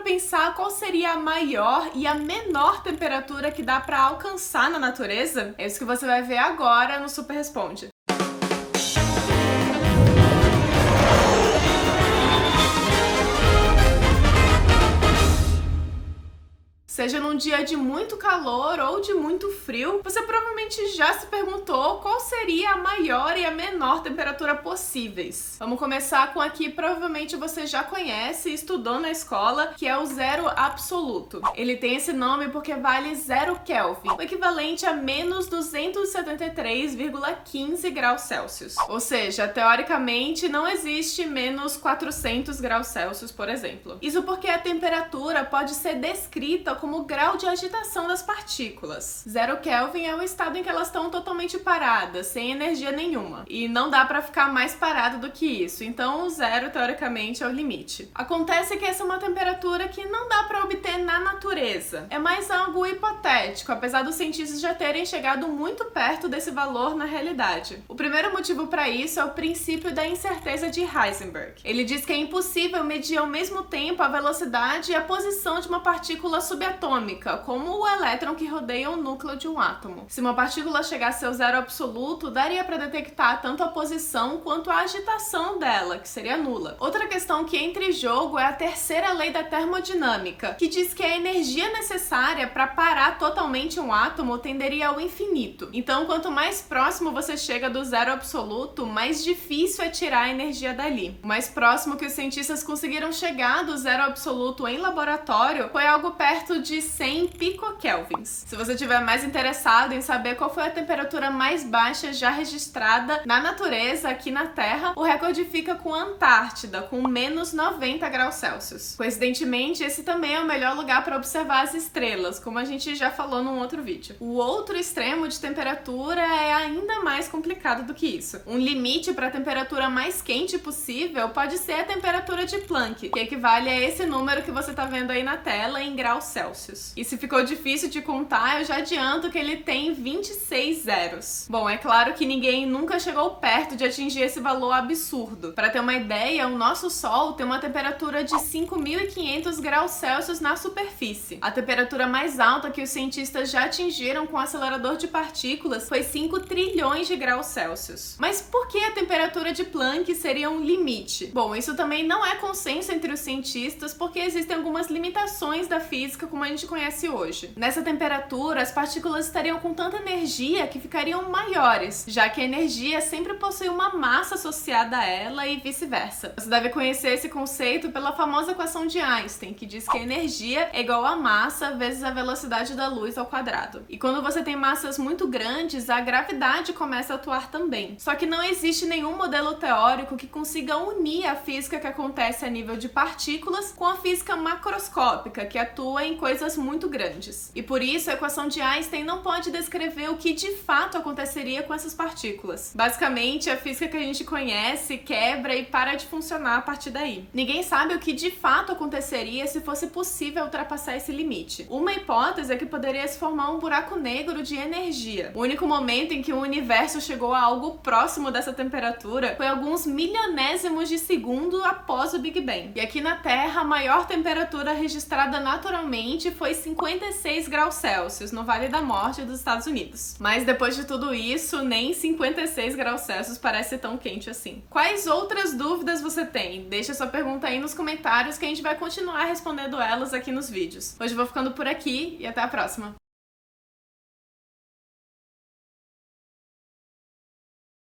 pensar qual seria a maior e a menor temperatura que dá para alcançar na natureza? É isso que você vai ver agora no Super Responde. Seja num dia de muito calor ou de muito frio, você provavelmente já se perguntou qual seria a maior e a menor temperatura possíveis. Vamos começar com aqui, provavelmente você já conhece e estudou na escola, que é o zero absoluto. Ele tem esse nome porque vale 0 Kelvin, o equivalente a menos 273,15 graus Celsius. Ou seja, teoricamente não existe menos 400 graus Celsius, por exemplo. Isso porque a temperatura pode ser descrita como o grau de agitação das partículas. 0 Kelvin é o estado em que elas estão totalmente paradas, sem energia nenhuma. E não dá pra ficar mais parado do que isso. Então o zero, teoricamente, é o limite. Acontece que essa é uma temperatura que não dá pra obter na natureza. É mais algo hipotético, apesar dos cientistas já terem chegado muito perto desse valor na realidade. O primeiro motivo pra isso é o princípio da incerteza de Heisenberg. Ele diz que é impossível medir ao mesmo tempo a velocidade e a posição de uma partícula subatômica, como o elétron que rodeia o núcleo de um átomo. Se uma partícula chegasse ao zero absoluto, daria para detectar tanto a posição quanto a agitação dela, que seria nula. Outra questão que entra em jogo é a terceira lei da termodinâmica, que diz que a energia necessária para parar totalmente um átomo tenderia ao infinito. Então, quanto mais próximo você chega do zero absoluto, mais difícil é tirar a energia dali. O mais próximo que os cientistas conseguiram chegar do zero absoluto em laboratório foi algo perto de 100 picokelvins. Se você estiver mais interessado em saber qual foi a temperatura mais baixa já registrada na natureza aqui na Terra, o recorde fica com a Antártida, com menos 90 graus Celsius. Coincidentemente, esse também é o melhor lugar para observar as estrelas, como a gente já falou num outro vídeo. O outro extremo de temperatura é ainda mais complicado do que isso. Um limite para a temperatura mais quente possível pode ser a temperatura de Planck, que equivale a esse número que você está vendo aí na tela em graus Celsius. E se ficou difícil de contar, eu já adianto que ele tem 26 zeros. Bom, é claro que ninguém nunca chegou perto de atingir esse valor absurdo. Para ter uma ideia, o nosso Sol tem uma temperatura de 5.500 graus Celsius na superfície. A temperatura mais alta que os cientistas já atingiram com o acelerador de partículas foi 5 trilhões de graus Celsius. Mas por que a temperatura de Planck seria um limite? Bom, isso também não é consenso entre os cientistas, porque existem algumas limitações da física como a gente conhece hoje. Nessa temperatura, as partículas estariam com tanta energia que ficariam maiores, já que a energia sempre possui uma massa associada a ela e vice-versa. Você deve conhecer esse conceito pela famosa equação de Einstein, que diz que a energia é igual a massa vezes a velocidade da luz ao quadrado. E quando você tem massas muito grandes, a gravidade começa a atuar também. Só que não existe nenhum modelo teórico que consiga unir a física que acontece a nível de partículas com a física macroscópica, que atua em coisas muito grandes. E por isso a equação de Einstein não pode descrever o que de fato aconteceria com essas partículas. Basicamente, a física que a gente conhece quebra e para de funcionar a partir daí. Ninguém sabe o que de fato aconteceria se fosse possível ultrapassar esse limite. Uma hipótese é que poderia se formar um buraco negro de energia. O único momento em que o universo chegou a algo próximo dessa temperatura foi alguns milionésimos de segundo após o Big Bang. E aqui na Terra, a maior temperatura registrada naturalmente foi 56 graus Celsius, no Vale da Morte dos Estados Unidos. Mas depois de tudo isso, nem 56 graus Celsius parece tão quente assim. Quais outras dúvidas você tem? Deixa sua pergunta aí nos comentários que a gente vai continuar respondendo elas aqui nos vídeos. Hoje eu vou ficando por aqui e até a próxima!